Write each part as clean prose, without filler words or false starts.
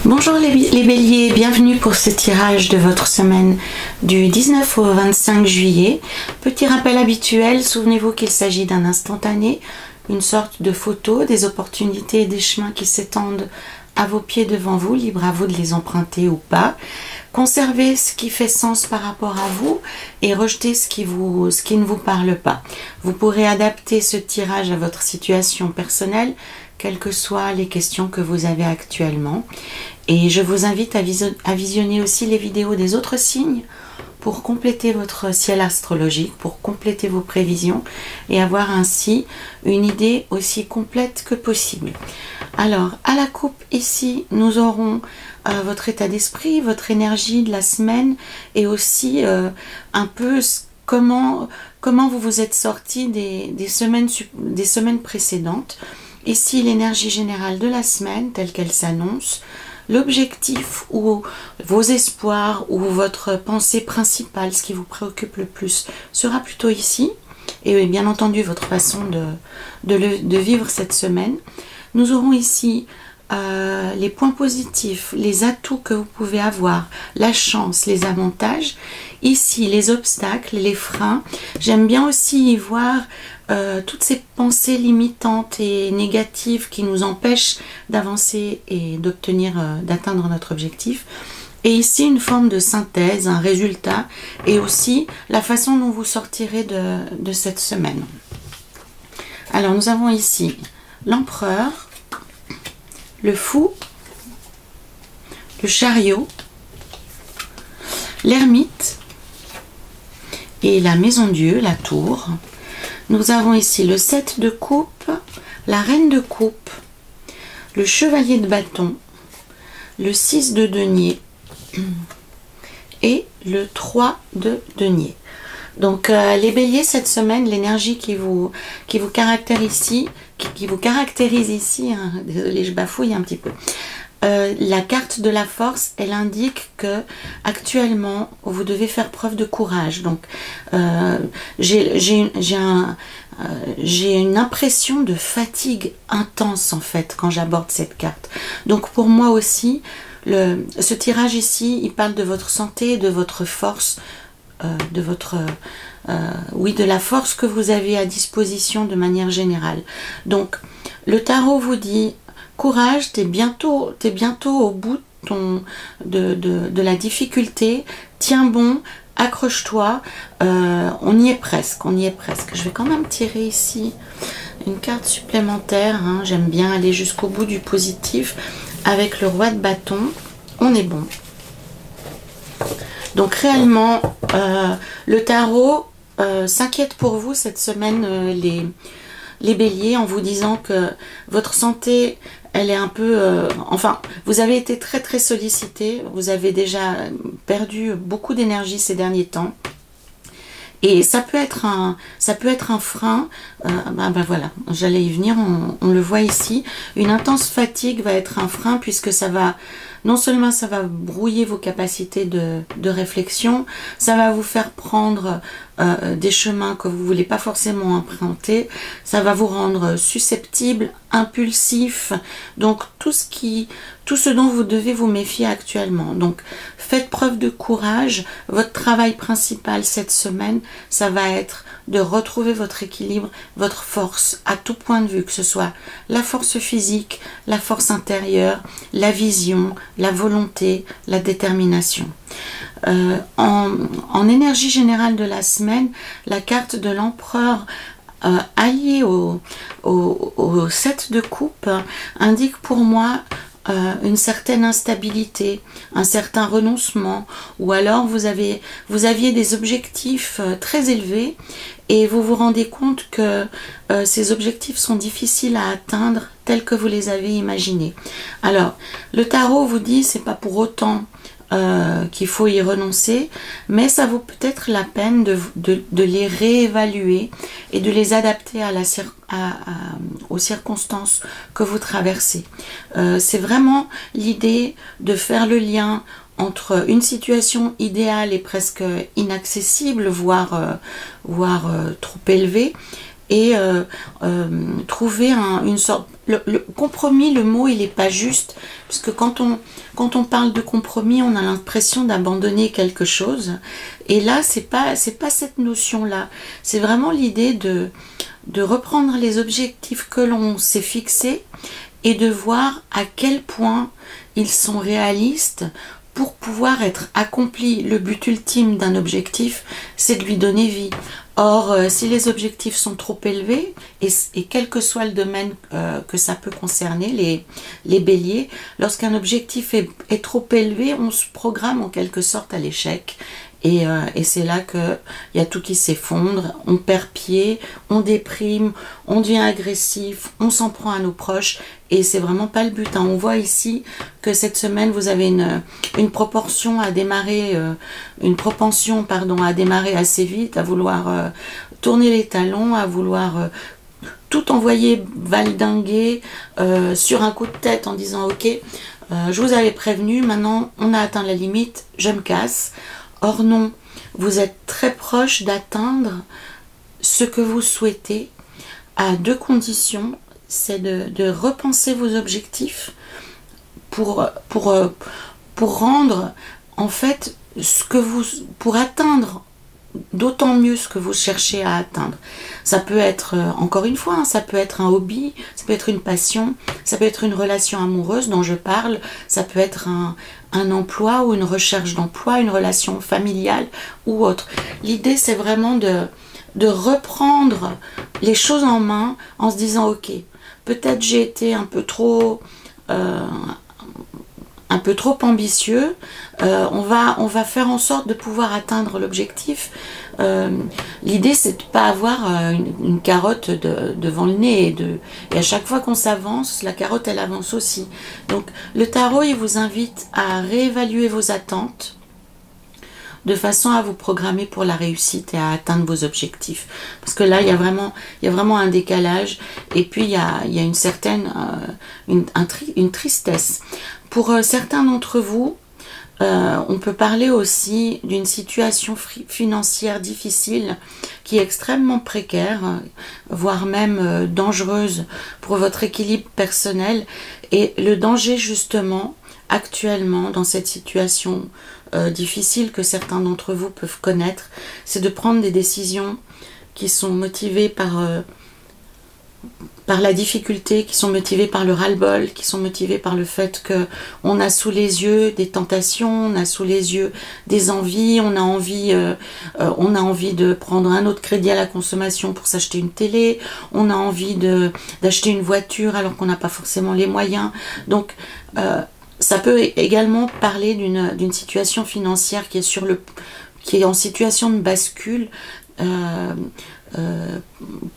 Bonjour les béliers, bienvenue pour ce tirage de votre semaine du 19 au 25 juillet. Petit rappel habituel, souvenez-vous qu'il s'agit d'un instantané, une sorte de photo, des opportunités et des chemins qui s'étendent à vos pieds devant vous, libre à vous de les emprunter ou pas. Conservez ce qui fait sens par rapport à vous et rejetez ce qui ne vous parle pas. Vous pourrez adapter ce tirage à votre situation personnelle, quelles que soient les questions que vous avez actuellement. Et je vous invite à visionner aussi les vidéos des autres signes pour compléter votre ciel astrologique, pour compléter vos prévisions et avoir ainsi une idée aussi complète que possible. Alors, à la coupe ici, nous aurons votre état d'esprit, votre énergie de la semaine et aussi un peu comment vous vous êtes sorti des semaines précédentes. Ici, l'énergie générale de la semaine telle qu'elle s'annonce, l'objectif ou vos espoirs ou votre pensée principale, ce qui vous préoccupe le plus, sera plutôt ici. Et bien entendu, votre façon de vivre cette semaine. Nous aurons ici les points positifs, les atouts que vous pouvez avoir, la chance, les avantages. Ici, les obstacles, les freins. J'aime bien aussi y voir toutes ces pensées limitantes et négatives qui nous empêchent d'avancer et d'atteindre notre objectif. Et ici, une forme de synthèse, un résultat et aussi la façon dont vous sortirez de cette semaine. Alors, nous avons ici l'empereur, le fou, le chariot, l'ermite et la maison Dieu, la tour. Nous avons ici le 7 de coupe, la reine de coupe, le chevalier de bâton, le 6 de denier et le 3 de denier. Donc les béliers, cette semaine, l'énergie qui vous caractérise ici, hein, désolée, je bafouille un petit peu. La carte de la force, elle indique que actuellement vous devez faire preuve de courage. Donc j'ai une impression de fatigue intense en fait quand j'aborde cette carte. Donc pour moi aussi, ce tirage ici, il parle de votre santé, de votre force, de la force que vous avez à disposition de manière générale. Donc le tarot vous dit courage, t'es bientôt au bout de la difficulté, tiens bon, accroche-toi, on y est presque. Je vais quand même tirer ici une carte supplémentaire, hein. J'aime bien aller jusqu'au bout du positif avec le roi de bâton, on est bon. Donc réellement, le tarot s'inquiète pour vous cette semaine, les béliers, en vous disant que votre santé, elle est un peu... enfin, vous avez été très très sollicité, vous avez déjà perdu beaucoup d'énergie ces derniers temps. Et ça peut être un frein, voilà, j'allais y venir, on le voit ici. Une intense fatigue va être un frein puisque ça va... Non seulement ça va brouiller vos capacités de réflexion, ça va vous faire prendre des chemins que vous ne voulez pas forcément emprunter, ça va vous rendre susceptible, impulsif, donc tout ce dont vous devez vous méfier actuellement. Donc faites preuve de courage, votre travail principal cette semaine, ça va être de retrouver votre équilibre, votre force à tout point de vue, que ce soit la force physique, la force intérieure, la vision, la volonté, la détermination. En énergie générale de la semaine, la carte de l'empereur alliée au 7 de coupe indique pour moi une certaine instabilité, un certain renoncement, ou alors vous aviez des objectifs très élevés et vous vous rendez compte que ces objectifs sont difficiles à atteindre tels que vous les avez imaginés. Alors, le tarot vous dit c'est pas pour autant qu'il faut y renoncer, mais ça vaut peut-être la peine de les réévaluer et de les adapter aux circonstances que vous traversez. C'est vraiment l'idée de faire le lien entre une situation idéale et presque inaccessible, voire trop élevée, et trouver le compromis, le mot, il n'est pas juste, parce que quand on parle de compromis, on a l'impression d'abandonner quelque chose. Et là, c'est pas cette notion-là. C'est vraiment l'idée de reprendre les objectifs que l'on s'est fixés et de voir à quel point ils sont réalistes pour pouvoir être accomplis. Le but ultime d'un objectif, c'est de lui donner vie. Or, si les objectifs sont trop élevés, et quel que soit le domaine que ça peut concerner, les béliers, lorsqu'un objectif est trop élevé, on se programme en quelque sorte à l'échec. Et c'est là qu'il y a tout qui s'effondre, on perd pied, on déprime, on devient agressif, on s'en prend à nos proches, et c'est vraiment pas le but. Hein. On voit ici que cette semaine, vous avez une propension à démarrer assez vite, à vouloir tourner les talons, à vouloir tout envoyer valdinguer sur un coup de tête en disant « Ok, je vous avais prévenu, maintenant on a atteint la limite, je me casse ». Or non, vous êtes très proche d'atteindre ce que vous souhaitez à deux conditions, c'est de repenser vos objectifs pour rendre en fait pour atteindre d'autant mieux ce que vous cherchez à atteindre. Ça peut être, encore une fois, hein, ça peut être un hobby, ça peut être une passion, ça peut être une relation amoureuse dont je parle, ça peut être un emploi ou une recherche d'emploi, une relation familiale ou autre. L'idée, c'est vraiment de reprendre les choses en main en se disant, ok, peut-être j'ai été un peu trop ambitieux, on va faire en sorte de pouvoir atteindre l'objectif. L'idée, c'est de ne pas avoir une carotte devant le nez, et à chaque fois qu'on s'avance, la carotte, elle avance aussi. Donc, le tarot, il vous invite à réévaluer vos attentes de façon à vous programmer pour la réussite et à atteindre vos objectifs. Parce que là, il y a vraiment un décalage, et puis il y a une certaine une tristesse. Pour certains d'entre vous, on peut parler aussi d'une situation financière difficile qui est extrêmement précaire, voire même dangereuse pour votre équilibre personnel. Et le danger justement, actuellement, dans cette situation difficile que certains d'entre vous peuvent connaître, c'est de prendre des décisions qui sont motivées par la difficulté, qui sont motivées par le ras-le-bol, qui sont motivées par le fait qu'on a sous les yeux des tentations, on a sous les yeux des envies, on a envie de prendre un autre crédit à la consommation pour s'acheter une télé, on a envie d'acheter une voiture alors qu'on n'a pas forcément les moyens. Donc, ça peut également parler d'une situation financière qui est en situation de bascule,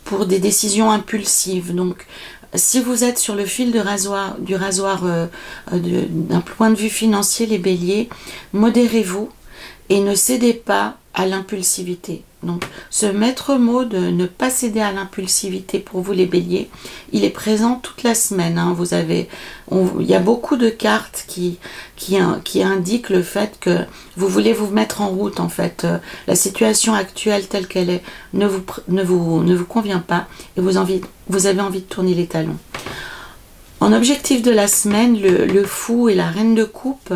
pour des décisions impulsives. Donc, si vous êtes sur le fil du rasoir d'un point de vue financier, les béliers, modérez-vous et ne cédez pas à l'impulsivité. Donc, ce maître mot de ne pas céder à l'impulsivité pour vous les béliers, il est présent toute la semaine. Hein. Il y a beaucoup de cartes qui indiquent le fait que vous voulez vous mettre en route. En fait, la situation actuelle telle qu'elle est ne vous convient pas et vous avez envie de tourner les talons. En objectif de la semaine, le fou et la reine de coupe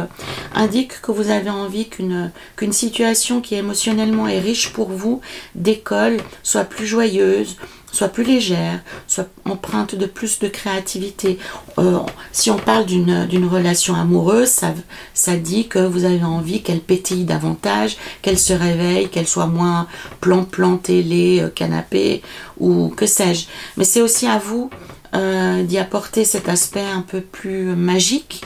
indiquent que vous avez envie qu'une situation qui émotionnellement est riche pour vous décolle, soit plus joyeuse, soit plus légère, soit empreinte de plus de créativité. Si on parle d'une relation amoureuse, ça dit que vous avez envie qu'elle pétille davantage, qu'elle se réveille, qu'elle soit moins plan-plan, télé, canapé ou que sais-je. Mais c'est aussi à vous d'y apporter cet aspect un peu plus magique,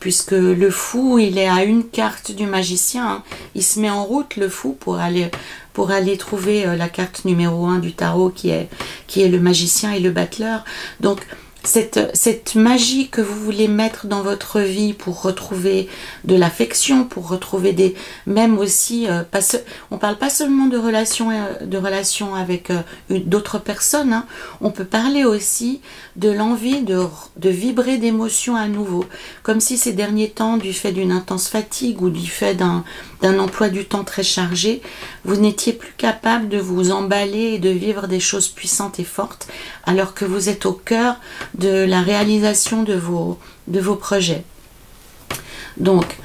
puisque le fou, il est à une carte du magicien, hein. Il se met en route, le fou, pour aller trouver la carte numéro 1 du tarot qui est le magicien et le battleur. Donc cette magie que vous voulez mettre dans votre vie pour retrouver de l'affection, pour retrouver même aussi, on parle pas seulement de relations avec d'autres personnes, hein. On peut parler aussi de l'envie de vibrer d'émotions à nouveau, comme si ces derniers temps, du fait d'une intense fatigue ou du fait d'un emploi du temps très chargé, vous n'étiez plus capable de vous emballer et de vivre des choses puissantes et fortes, alors que vous êtes au cœur de la réalisation de vos projets. Donc,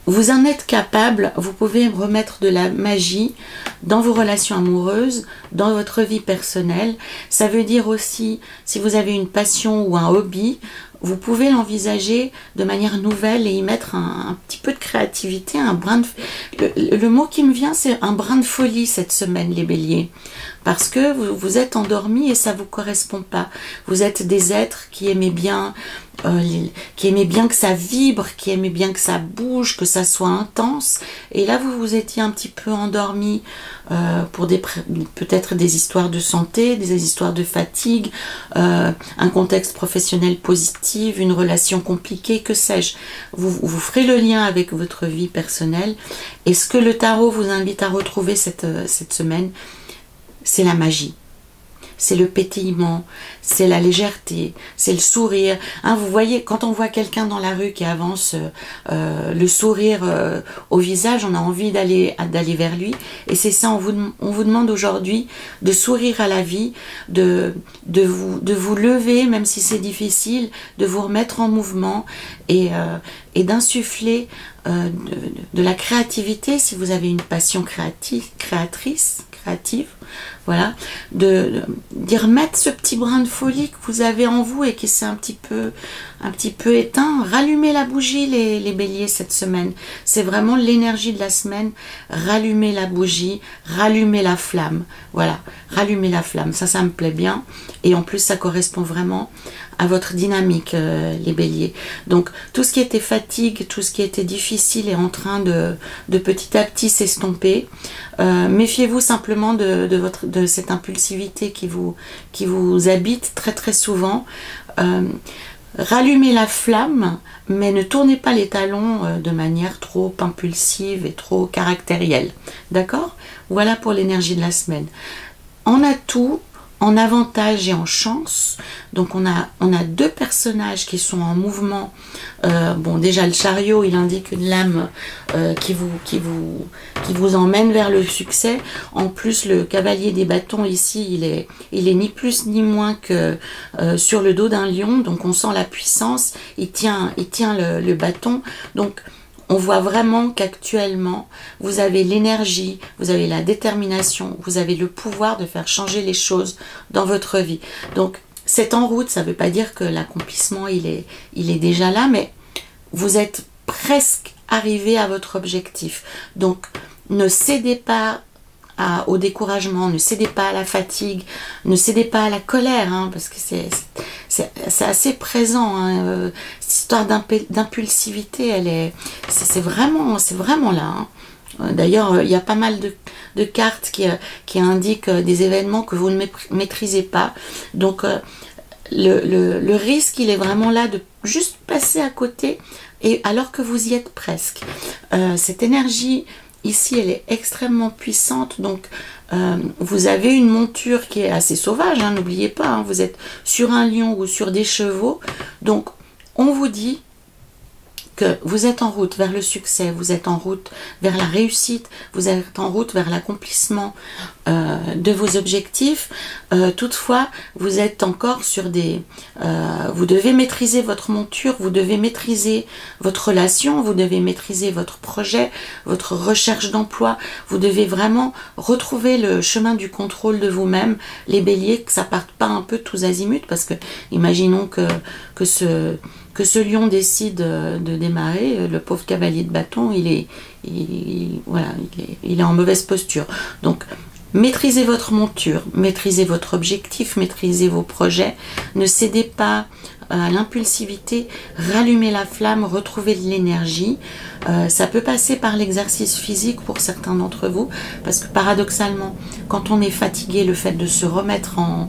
vous en êtes capable, vous pouvez remettre de la magie dans vos relations amoureuses, dans votre vie personnelle. Ça veut dire aussi, si vous avez une passion ou un hobby, vous pouvez l'envisager de manière nouvelle et y mettre un petit peu de créativité, un brin de... Le mot qui me vient, c'est un brin de folie cette semaine, les béliers. Parce que vous êtes endormis et ça ne vous correspond pas. Vous êtes des êtres qui aimaient bien que ça vibre, qui aimaient bien que ça bouge, que ça soit intense. Et là, vous vous étiez un petit peu endormi pour peut-être des histoires de santé, des histoires de fatigue, un contexte professionnel positif, une relation compliquée, que sais-je. Vous ferez le lien avec votre vie personnelle. Et ce que le tarot vous invite à retrouver cette semaine, c'est la magie. C'est le pétillement, c'est la légèreté, c'est le sourire. Hein, vous voyez, quand on voit quelqu'un dans la rue qui avance le sourire au visage, on a envie d'aller vers lui. Et c'est ça, on vous demande aujourd'hui de sourire à la vie, de vous lever, même si c'est difficile, de vous remettre en mouvement et d'insuffler de la créativité, si vous avez une passion créative, voilà, d'y remettre ce petit brin de folie que vous avez en vous et qui s'est un petit peu éteint. Rallumez la bougie, les béliers, cette semaine. C'est vraiment l'énergie de la semaine. Rallumez la bougie, rallumez la flamme. Voilà, rallumez la flamme. Ça me plaît bien. Et en plus, ça correspond vraiment à votre dynamique, les béliers. Donc, tout ce qui était fatigue, tout ce qui était difficile est en train de petit à petit s'estomper. Méfiez-vous simplement de cette impulsivité qui vous habite très très souvent. Rallumez la flamme, mais ne tournez pas les talons de manière trop impulsive et trop caractérielle. D'accord? Voilà pour l'énergie de la semaine. En atout, en avantage et en chance, donc on a deux personnages qui sont en mouvement. Bon, déjà le chariot, il indique une lame qui vous emmène vers le succès. En plus, le cavalier des bâtons ici, il est ni plus ni moins que sur le dos d'un lion, donc on sent la puissance. Il tient le bâton, donc on voit vraiment qu'actuellement, vous avez l'énergie, vous avez la détermination, vous avez le pouvoir de faire changer les choses dans votre vie. Donc, c'est en route, ça ne veut pas dire que l'accomplissement, il est déjà là, mais vous êtes presque arrivé à votre objectif. Donc, ne cédez pas au découragement, ne cédez pas à la fatigue, ne cédez pas à la colère, hein, parce que c'est assez présent, hein, cette histoire d'impulsivité, c'est vraiment là. Hein. D'ailleurs, il y a pas mal de cartes qui indiquent des événements que vous ne maîtrisez pas. Donc, le risque, il est vraiment là de juste passer à côté, et alors que vous y êtes presque. Cette énergie ici, elle est extrêmement puissante, donc vous avez une monture qui est assez sauvage, hein, n'oubliez pas, hein, vous êtes sur un lion ou sur des chevaux, donc on vous dit que vous êtes en route vers le succès, vous êtes en route vers la réussite, vous êtes en route vers l'accomplissement de vos objectifs. Toutefois, vous êtes encore sur vous devez maîtriser votre monture, vous devez maîtriser votre relation, vous devez maîtriser votre projet, votre recherche d'emploi. Vous devez vraiment retrouver le chemin du contrôle de vous-même, les béliers, que ça parte pas un peu tous azimuts, parce que imaginons que ce lion décide de démarrer, le pauvre cavalier de bâton, il est en mauvaise posture. Donc, maîtrisez votre monture, maîtrisez votre objectif, maîtrisez vos projets, ne cédez pas à l'impulsivité, rallumez la flamme, retrouvez de l'énergie. Ça peut passer par l'exercice physique pour certains d'entre vous, parce que paradoxalement, quand on est fatigué, le fait de se remettre en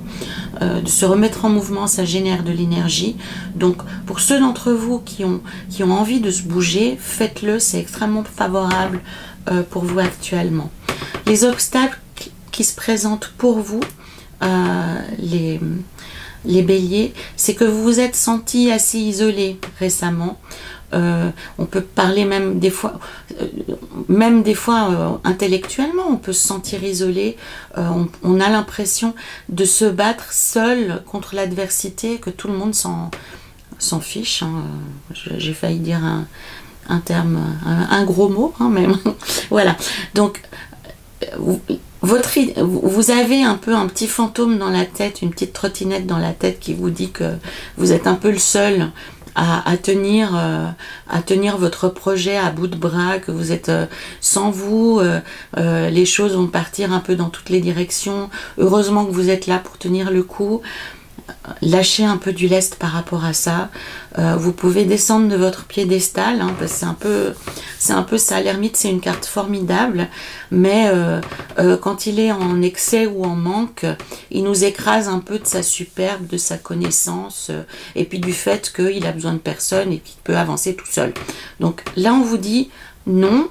mouvement, ça génère de l'énergie. Donc, pour ceux d'entre vous qui ont envie de se bouger, faites-le, c'est extrêmement favorable pour vous actuellement. Les obstacles qui se présentent pour vous, les béliers, c'est que vous vous êtes senti assez isolé récemment. On peut parler même des fois intellectuellement, on peut se sentir isolé, on a l'impression de se battre seul contre l'adversité, que tout le monde s'en fiche, hein. J'ai failli dire un terme, un gros mot, hein, même. Voilà, donc vous avez un peu un petit fantôme dans la tête, une petite trottinette dans la tête qui vous dit que vous êtes un peu le seul à tenir votre projet à bout de bras, que vous êtes sans vous, les choses vont partir un peu dans toutes les directions. Heureusement que vous êtes là pour tenir le coup. Lâchez un peu du lest par rapport à ça. Vous pouvez descendre de votre piédestal, hein, parce que c'est un peu ça. L'ermite, c'est une carte formidable, mais quand il est en excès ou en manque, il nous écrase un peu de sa superbe, de sa connaissance, et puis du fait qu'il a besoin de personne et qu'il peut avancer tout seul. Donc là, on vous dit non.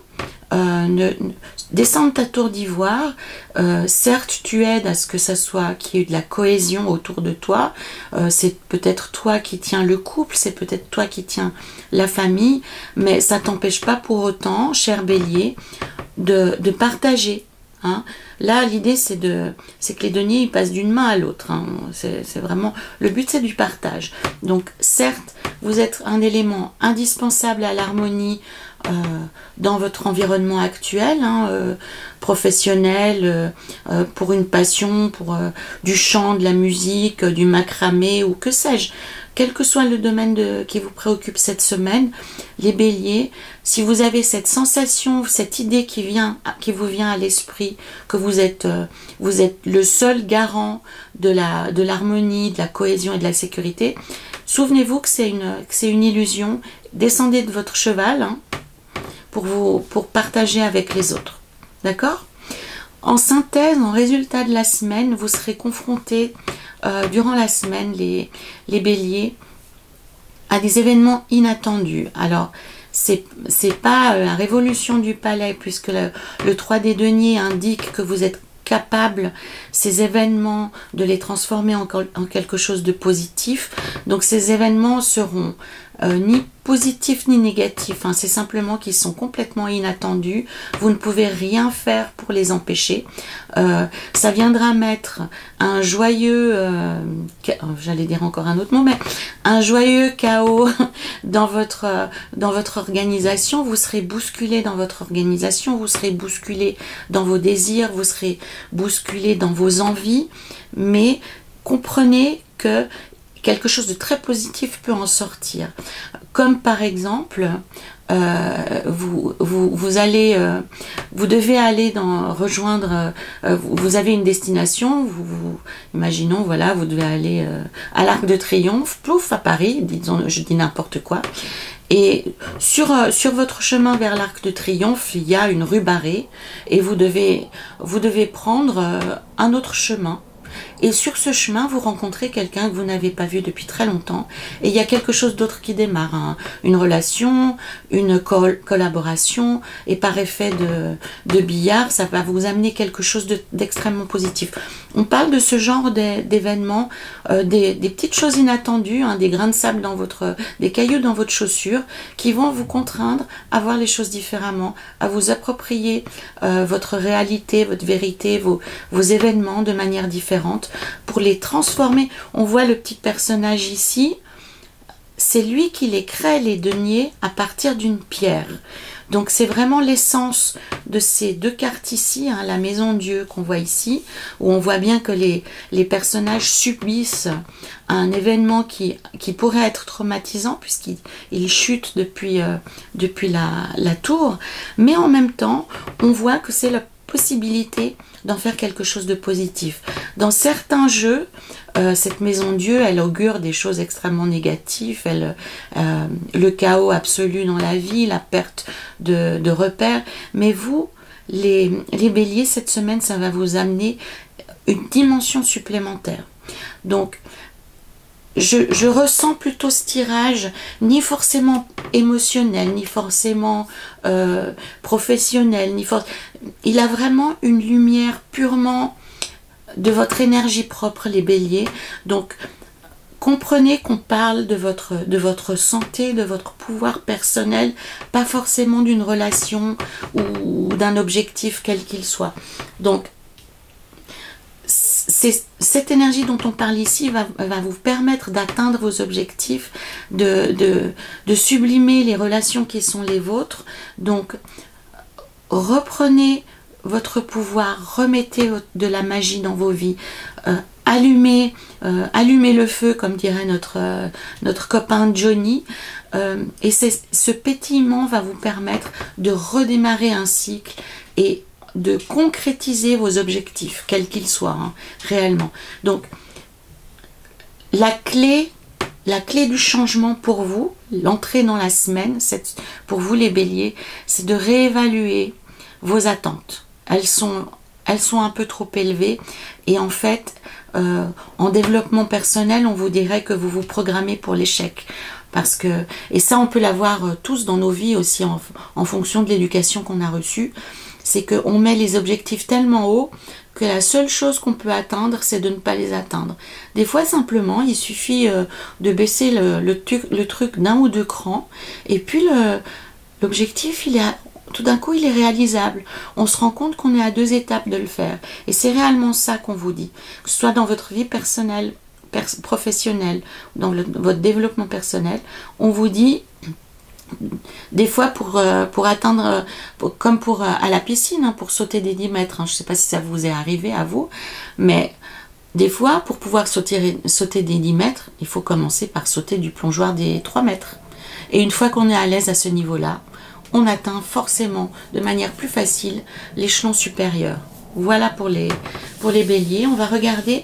Descends de ta tour d'ivoire, certes tu aides à ce que ça soit, qu'il y ait de la cohésion autour de toi, c'est peut-être toi qui tiens le couple, c'est peut-être toi qui tiens la famille, mais ça t'empêche pas pour autant, cher bélier, de partager, hein. Là l'idée c'est que les deniers ils passent d'une main à l'autre, hein. C'est vraiment, le but c'est du partage. Donc certes vous êtes un élément indispensable à l'harmonie dans votre environnement actuel, hein, professionnel, pour une passion, pour du chant, de la musique, du macramé ou que sais-je, quel que soit le domaine qui vous préoccupe cette semaine, les béliers, si vous avez cette sensation, cette idée qui vous vient à l'esprit, que vous êtes le seul garant de l'harmonie, de la cohésion et de la sécurité, souvenez-vous que c'est une illusion. Descendez de votre cheval, hein, pour partager avec les autres. D'accord? En synthèse, en résultat de la semaine, vous serez confrontés durant la semaine, les béliers, à des événements inattendus. Alors, c'est pas la révolution du palais, puisque le 3 des deniers indique que vous êtes capable, ces événements, de les transformer en quelque chose de positif. Donc ces événements seront ni positifs ni négatifs, hein. C'est simplement qu'ils sont complètement inattendus, vous ne pouvez rien faire pour les empêcher. Ça viendra mettre un joyeux, j'allais dire encore un autre mot, mais un joyeux chaos dans votre organisation. Vous serez bousculé dans votre organisation, vous serez bousculé dans vos désirs, vous serez bousculé dans vos envies, mais comprenez que quelque chose de très positif peut en sortir. Comme par exemple, vous devez aller rejoindre, vous avez une destination, imaginons, voilà, vous devez aller à l'Arc de Triomphe, plouf, à Paris, disons, je dis n'importe quoi. Et sur votre chemin vers l'Arc de Triomphe, il y a une rue barrée et vous devez prendre un autre chemin. Et sur ce chemin, vous rencontrez quelqu'un que vous n'avez pas vu depuis très longtemps. Et il y a quelque chose d'autre qui démarre, hein. Une relation, une collaboration. Et par effet de billard, ça va vous amener quelque chose d'extrêmement positif. On parle de ce genre d'événements, des petites choses inattendues, hein, des grains de sable des cailloux dans votre chaussure, qui vont vous contraindre à voir les choses différemment, à vous approprier votre réalité, votre vérité, vos événements de manière différente, pour les transformer. On voit le petit personnage ici, c'est lui qui les crée, les deniers, à partir d'une pierre. Donc c'est vraiment l'essence de ces deux cartes ici, hein, la maison Dieu qu'on voit ici, où on voit bien que les personnages subissent un événement qui pourrait être traumatisant, puisqu'ils chutent depuis la tour, mais en même temps, on voit que c'est la possibilité d'en faire quelque chose de positif. Dans certains jeux, cette maison Dieu, elle augure des choses extrêmement négatives, le chaos absolu dans la vie, la perte de repères, mais vous, les béliers, cette semaine, ça va vous amener une dimension supplémentaire. Donc, je ressens plutôt ce tirage, ni forcément émotionnel, ni forcément professionnel, il a vraiment une lumière purement de votre énergie propre, les béliers. Donc Comprenez qu'on parle de votre santé, de votre pouvoir personnel, pas forcément d'une relation ou d'un objectif quel qu'il soit. Donc, cette énergie dont on parle ici va vous permettre d'atteindre vos objectifs, de sublimer les relations qui sont les vôtres. Donc, reprenez votre pouvoir, remettez de la magie dans vos vies, allumez le feu, comme dirait notre copain Johnny, et ce pétillement va vous permettre de redémarrer un cycle et de concrétiser vos objectifs, quels qu'ils soient, hein, réellement. Donc, la clé du changement pour vous, l'entrée dans la semaine, pour vous les béliers, c'est de réévaluer vos attentes. Elles sont un peu trop élevées et en fait, en développement personnel, on vous dirait que vous vous programmez pour l'échec. Parce que, et ça on peut l'avoir tous dans nos vies aussi en fonction de l'éducation qu'on a reçue, c'est qu'on met les objectifs tellement hauts que la seule chose qu'on peut atteindre, c'est de ne pas les atteindre. Des fois, simplement, il suffit de baisser le truc d'un ou deux crans, et puis l'objectif, tout d'un coup, il est réalisable. On se rend compte qu'on est à 2 étapes de le faire. Et c'est réellement ça qu'on vous dit. Que ce soit dans votre vie personnelle, professionnelle, dans votre développement personnel, on vous dit... Des fois pour atteindre, comme à la piscine, hein, pour sauter des 10 mètres, hein, je ne sais pas si ça vous est arrivé à vous, mais des fois pour pouvoir sauter des 10 mètres, il faut commencer par sauter du plongeoir des 3 mètres. Et une fois qu'on est à l'aise à ce niveau-là, on atteint forcément de manière plus facile l'échelon supérieur. Voilà pour les béliers. On va regarder.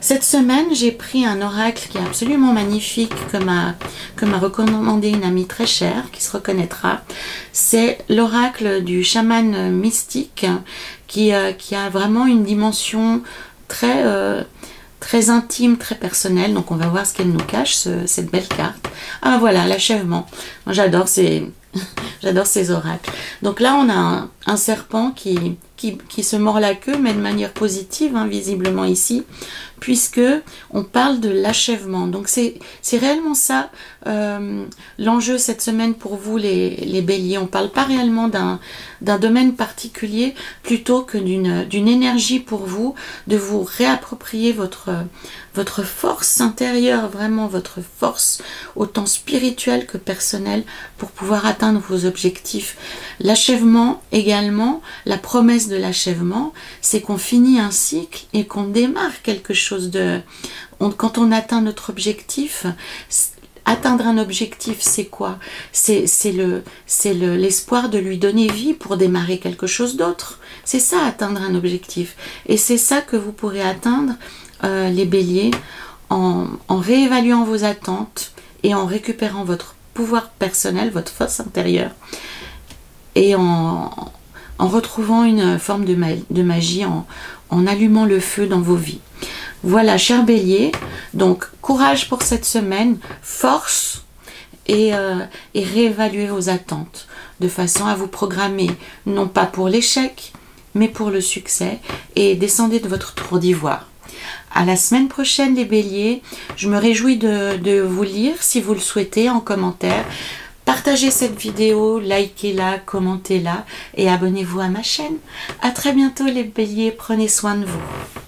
Cette semaine, j'ai pris un oracle qui est absolument magnifique, que m'a recommandé une amie très chère, qui se reconnaîtra. C'est l'oracle du chaman mystique, qui a vraiment une dimension très intime, très personnelle. Donc on va voir ce qu'elle nous cache, cette belle carte. Ah voilà, l'achèvement. Moi j'adore ces oracles. Donc là on a un serpent qui se mord la queue, mais de manière positive, hein, visiblement ici, puisque on parle de l'achèvement. Donc c'est réellement ça l'enjeu cette semaine pour vous les béliers. On ne parle pas réellement d'un domaine particulier, plutôt que d'une énergie pour vous, de vous réapproprier votre force intérieure, vraiment votre force autant spirituelle que personnelle pour pouvoir atteindre vos objectifs. L'achèvement également, la promesse de l'achèvement, c'est qu'on finit un cycle et qu'on démarre quelque chose de... Quand on atteint notre objectif, atteindre un objectif, c'est quoi? C'est l'espoir de lui donner vie pour démarrer quelque chose d'autre. C'est ça, atteindre un objectif. Et c'est ça que vous pourrez atteindre, les béliers, en réévaluant vos attentes et en récupérant votre pouvoir personnel, votre force intérieure, et en retrouvant une forme de magie, en allumant le feu dans vos vies. Voilà, chers béliers, donc courage pour cette semaine, force et réévaluez vos attentes de façon à vous programmer, non pas pour l'échec, mais pour le succès, et descendez de votre tour d'ivoire. À la semaine prochaine les béliers, je me réjouis de vous lire si vous le souhaitez en commentaire. Partagez cette vidéo, likez-la, commentez-la et abonnez-vous à ma chaîne. À très bientôt les béliers, prenez soin de vous.